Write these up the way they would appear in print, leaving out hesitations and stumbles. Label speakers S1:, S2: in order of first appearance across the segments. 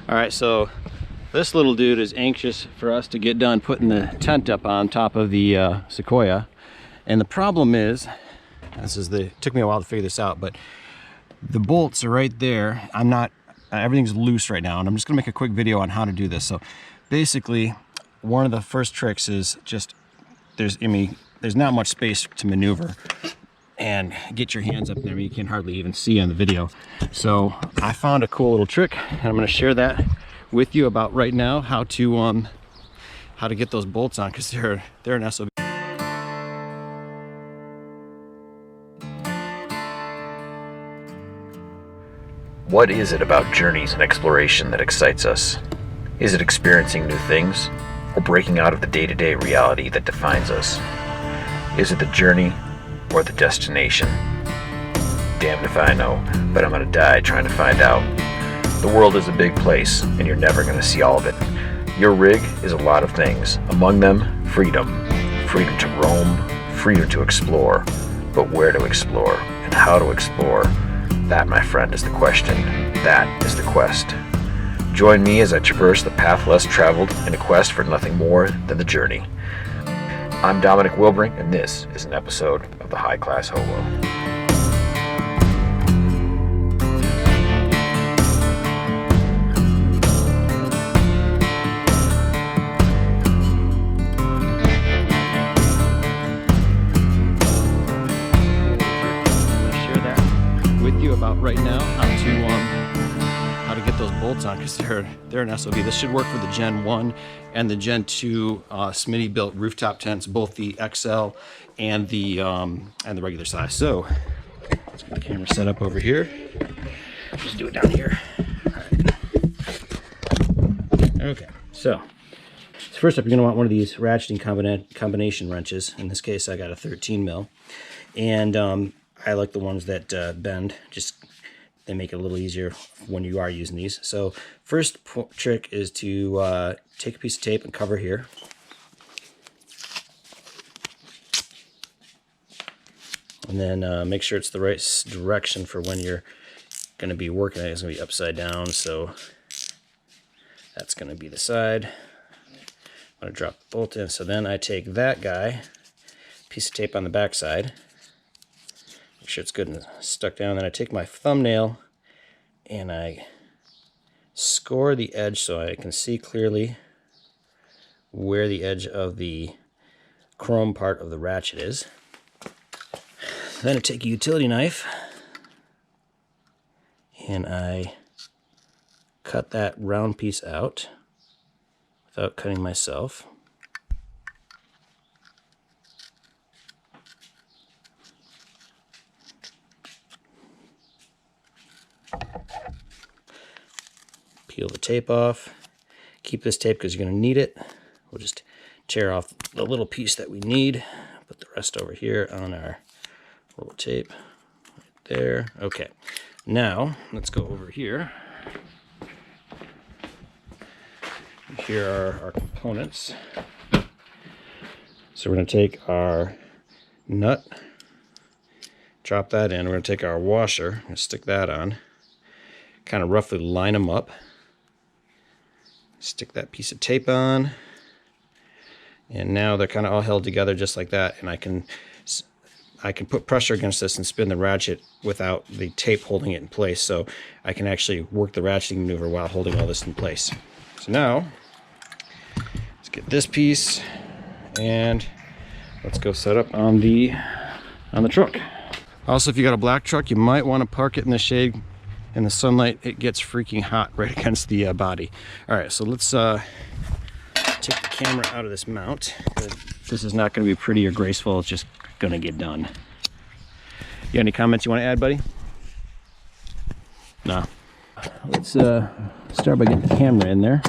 S1: All right, so this little dude is anxious for us to get done putting the tent up on top of the Sequoia. And the problem is, it took me a while to figure this out, but the bolts are right there. Everything's loose right now, and I'm just gonna make a quick video on how to do this. So basically, one of the first tricks is just, there's not much space to maneuver and get your hands up there. You can hardly even see on the video. So I found a cool little trick, and I'm gonna share that with you about right now, how to get those bolts on, because they're an SOB.
S2: What is it about journeys and exploration that excites us? Is it experiencing new things, or breaking out of the day-to-day reality that defines us? Is it the journey or the destination? Damned if I know, but I'm gonna die trying to find out. The world is a big place, and you're never gonna see all of it. Your rig is a lot of things, among them freedom. Freedom to roam, freedom to explore, but where to explore and how to explore, that, my friend, is the question. That is the quest. Join me as I traverse the path less traveled in a quest for nothing more than the journey. I'm Dominic Wilbrink, and this is an episode of the High Class Hobo.
S1: About right now how to get those bolts on, because they're an SOB. This should work for the Gen 1 and the Gen 2 Smitty built rooftop tents, both the XL and the regular size. So let's get the camera set up over here. Just do it down here. All right. Okay, so first up, you're going to want one of these ratcheting combination wrenches. In this case, I got a 13 mil, and I like the ones that bend. They make it a little easier when you are using these. So first trick is to take a piece of tape and cover here. And then make sure it's the right direction for when you're going to be working. It's going to be upside down, so that's going to be the side. I'm going to drop the bolt in. So then I take that guy, piece of tape on the back side. Make sure it's good and stuck down. Then I take my thumbnail and I score the edge so I can see clearly where the edge of the chrome part of the ratchet is. Then I take a utility knife and I cut that round piece out without cutting myself. Peel the tape off. Keep this tape because you're going to need it. We'll just tear off the little piece that we need. Put the rest over here on our little tape. Right there. Okay. Now, let's go over here. Here are our components. So we're going to take our nut, drop that in. We're going to take our washer and stick that on. Kind of roughly line them up. Stick that piece of tape on, and now they're kind of all held together just like that, and I can put pressure against this and spin the ratchet without the tape holding it in place, so I can actually work the ratcheting maneuver while holding all this in place. So now let's get this piece and let's go set up on the truck. Also, if you got a black truck, you might want to park it in the shade. In the sunlight, it gets freaking hot right against the body. All right, so let's take the camera out of this mount. This is not going to be pretty or graceful. It's just going to get done. You got any comments you want to add, buddy? No. Let's start by getting the camera in there.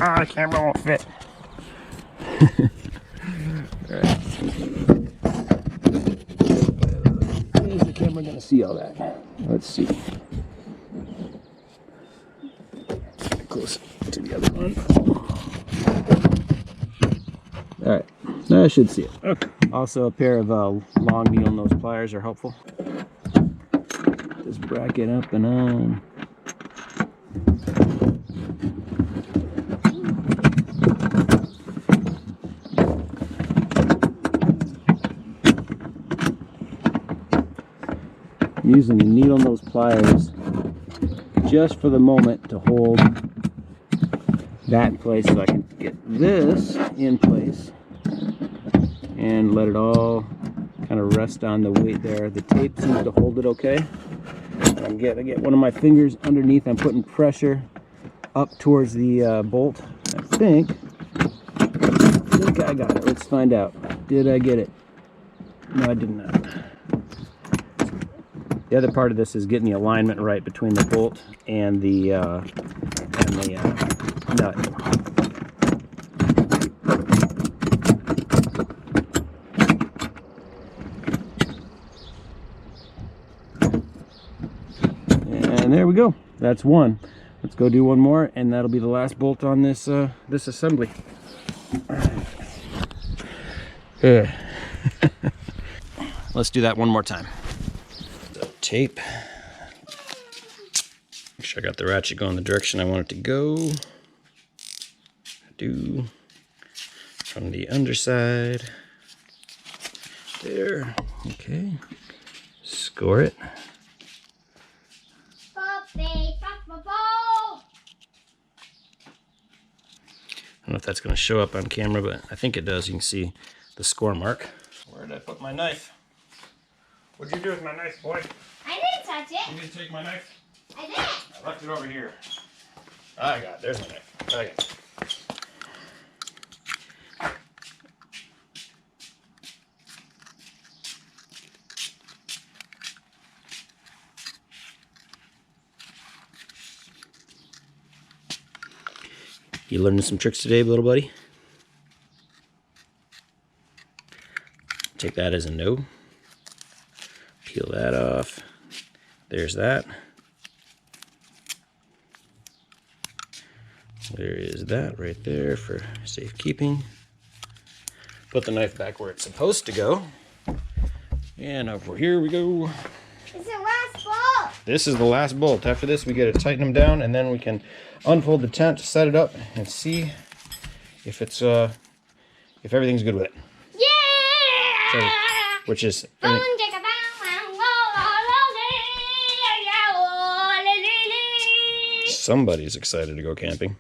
S1: Ah, the camera won't fit. All right. Is the camera going to see all that? Let's see. Close to the other one. All right, I should see it. Okay. Also, a pair of long needle nose pliers are helpful. This bracket up and on. using the needle nose pliers just for the moment to hold that in place so I can get this in place and let it all kind of rest on the weight there. The tape seems to hold it okay. I get one of my fingers underneath. I'm putting pressure up towards the bolt. I think I got it. Let's find out. Did I get it? No, I did not. The other part of this is getting the alignment right between the bolt and the nut. And there we go. That's one. Let's go do one more, and that'll be the last bolt on this this assembly. Let's do that one more time. The tape. Make sure I got the ratchet going the direction I want it to go. Do from the underside. There. Okay. Score it. I don't know if that's going to show up on camera, but I think it does. You can see the score mark. Where did I put my knife? What'd you do with my knife, boy?
S3: I didn't touch it.
S1: You didn't take my knife?
S3: I didn't.
S1: I left it over here. I got it. There's my knife. Okay. You learning some tricks today, little buddy? Take that as a no. Peel that off. There's that. There is that right there for safekeeping. Put the knife back where it's supposed to go. And over here we go.
S3: It's the last bolt.
S1: This is the last bolt. After this, we got to tighten them down, and then we can unfold the tent, set it up, and see if it's if everything's good with it.
S3: Yeah!
S1: So, which is somebody's excited to go camping.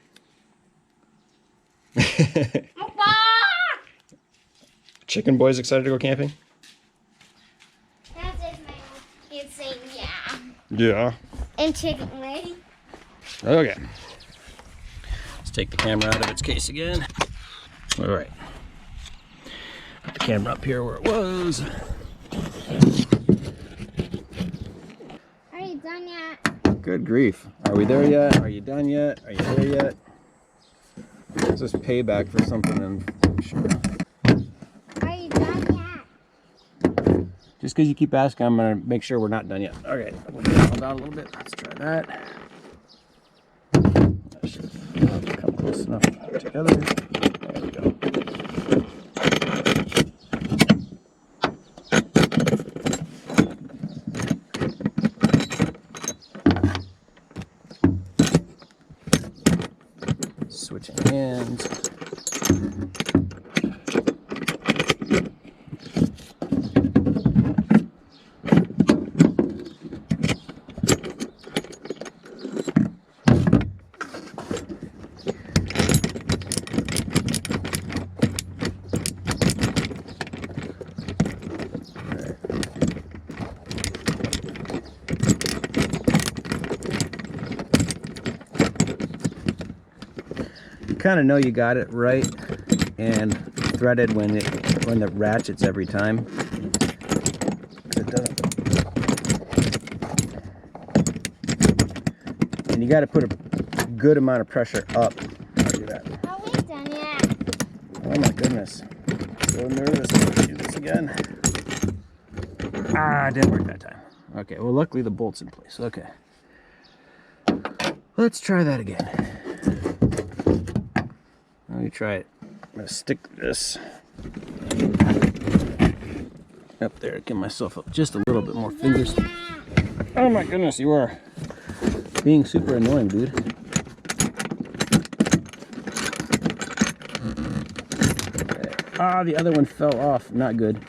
S1: Chicken boy's excited to go camping.
S3: That's his name. He's saying yeah.
S1: Yeah.
S3: And chicken lady.
S1: Okay. Let's take the camera out of its case again. All right. Put the camera up here where it was.
S3: Are you done yet?
S1: Good grief. Are we there yet? Are you done yet? Are you there yet? This is payback for something, I'm sure.
S3: Are you done yet?
S1: Just because you keep asking, I'm going to make sure we're not done yet. Okay. Hold on a little bit. Let's try that. That should come close enough together. There we go. Switching hands. Kind of know you got it right and threaded when the ratchets every time. It doesn't. And you got to put a good amount of pressure up. I'll do that.
S3: Are we done yet?
S1: Oh my goodness! So nervous. Let's do this again. Ah, it didn't work that time. Okay. Well, luckily the bolt's in place. Okay. Let's try that again. Let me try it. I'm gonna stick this up there. Give myself up just a little bit more fingers. Oh my goodness, you are being super annoying, dude. Okay. Ah, the other one fell off. Not good.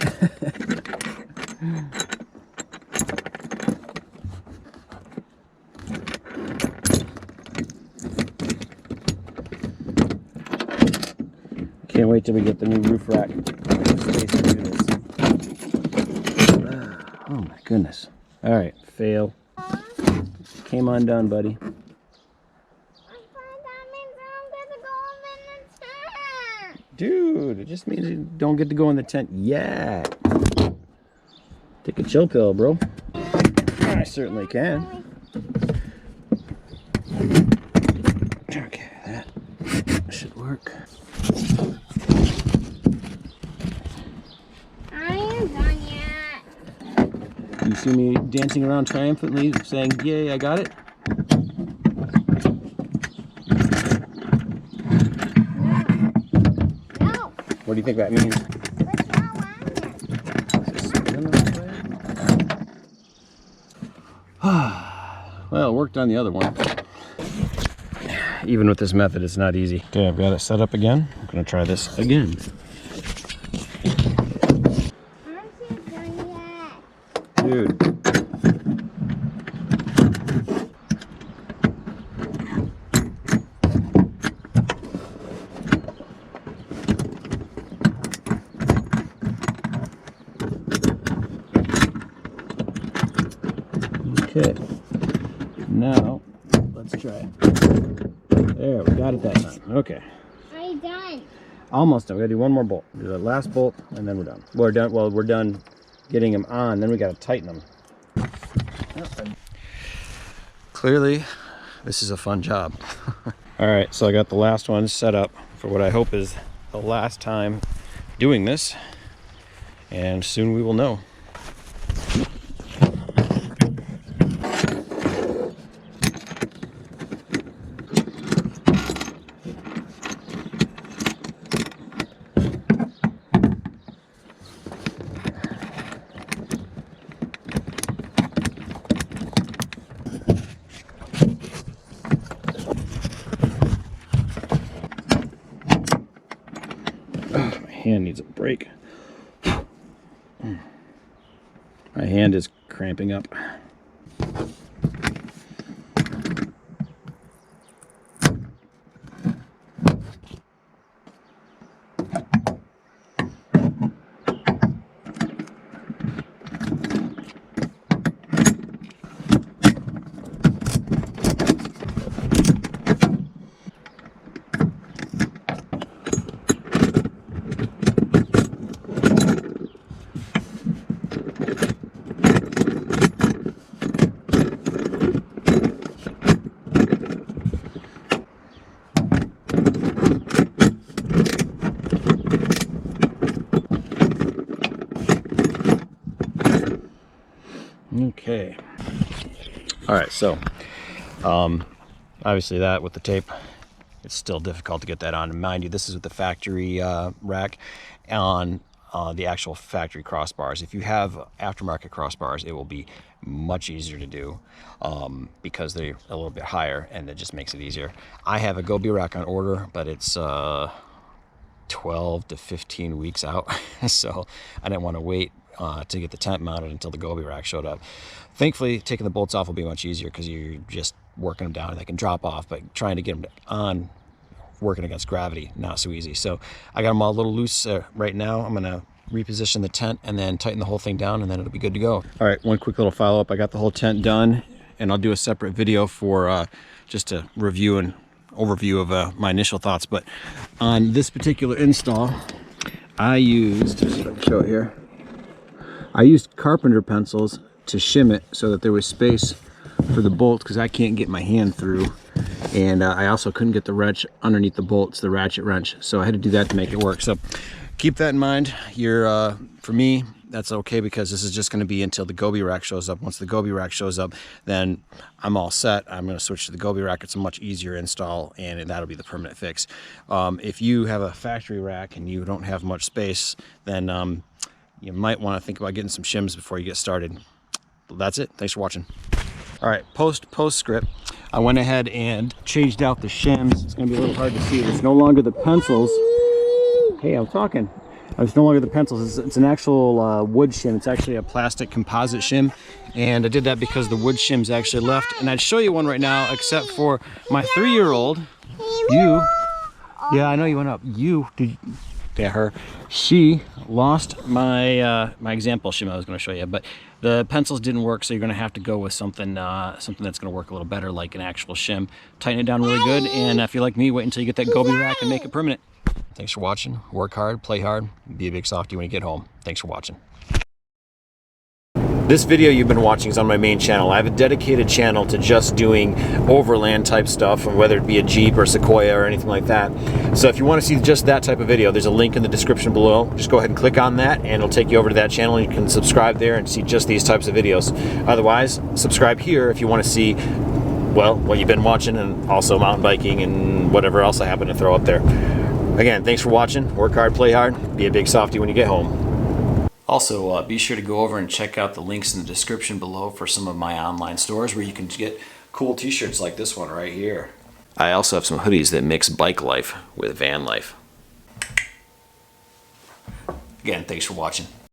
S1: Can't wait till we get the new roof rack. Space to do this. Oh my goodness. All right, fail. Came undone, buddy. Dude, it just means you don't get to go in the tent yet. Take a chill pill, bro. I certainly can. Okay, that should work.
S3: I ain't done yet.
S1: You see me dancing around triumphantly saying, yay, I got it?
S3: No.
S1: What do you think that means?
S3: What's wrong with it?
S1: Well, it worked on the other one. Even with this method, it's not easy. Okay, I've got it set up again. I'm gonna try this again.
S3: Aren't you done yet?
S1: Dude. Okay, now let's try it. There, we got it that time. Okay,
S3: Are you done?
S1: almost done. We gotta do one more bolt. Do the last bolt, and then we're done. We're done. Well, we're done getting them on. Then we gotta tighten them. Clearly, this is a fun job. All right, so I got the last one set up for what I hope is the last time doing this, and soon we will know. Hand needs a break. My hand is cramping up. Okay. All right, so obviously that with the tape, it's still difficult to get that on. And mind you, this is with the factory rack on the actual factory crossbars. If you have aftermarket crossbars, it will be much easier to do because they're a little bit higher, and it just makes it easier. I have a Gobi rack on order, but it's 12 to 15 weeks out, so I didn't want to wait to get the tent mounted until the Gobi rack showed up. Thankfully, taking the bolts off will be much easier because you're just working them down and they can drop off, but trying to get them on working against gravity, not so easy. So I got them all a little loose right now. I'm gonna reposition the tent and then tighten the whole thing down, and then it'll be good to go. All right, one quick little follow-up. I got the whole tent done, and I'll do a separate video for just a review and overview of my initial thoughts. But on this particular install, I used, just so I can show it here, I used carpenter pencils to shim it so that there was space for the bolts, because I can't get my hand through, and I also couldn't get the wrench underneath the bolts, the ratchet wrench, so I had to do that to make it work. So keep that in mind. For me, that's okay, because this is just going to be until the Gobi rack shows up. Once the Gobi rack shows up, then I'm all set. I'm going to switch to the Gobi rack. It's a much easier install, and that'll be the permanent fix. If you have a factory rack and you don't have much space, then you might want to think about getting some shims before you get started. That's it. Thanks for watching. All right, postscript. I went ahead and changed out the shims. It's going to be a little hard to see. It's no longer the pencils. Hey, I'm talking. It's no longer the pencils. It's an actual wood shim. It's actually a plastic composite shim, and I did that because the wood shims actually left. And I'd show you one right now, except for my 3-year-old. You Yeah, I know you went up. You did. Yeah, her. She lost my my example shim I was going to show you, but the pencils didn't work, so you're going to have to go with something something that's going to work a little better, like an actual shim. Tighten it down really good, and if you're like me, wait until you get that Gobi rack and make it permanent. Thanks for watching. Work hard, play hard, be a big softie when you get home. Thanks for watching. This video you've been watching is on my main channel. I have a dedicated channel to just doing overland type stuff, whether it be a Jeep or Sequoia or anything like that. So if you want to see just that type of video, there's a link in the description below. Just go ahead and click on that and it'll take you over to that channel. You can subscribe there and see just these types of videos. Otherwise, subscribe here if you want to see, well, what you've been watching, and also mountain biking and whatever else I happen to throw up there. Again, thanks for watching. Work hard, play hard, be a big softie when you get home. Also, be sure to go over and check out the links in the description below for some of my online stores where you can get cool t-shirts like this one right here. I also have some hoodies that mix bike life with van life. Again, thanks for watching.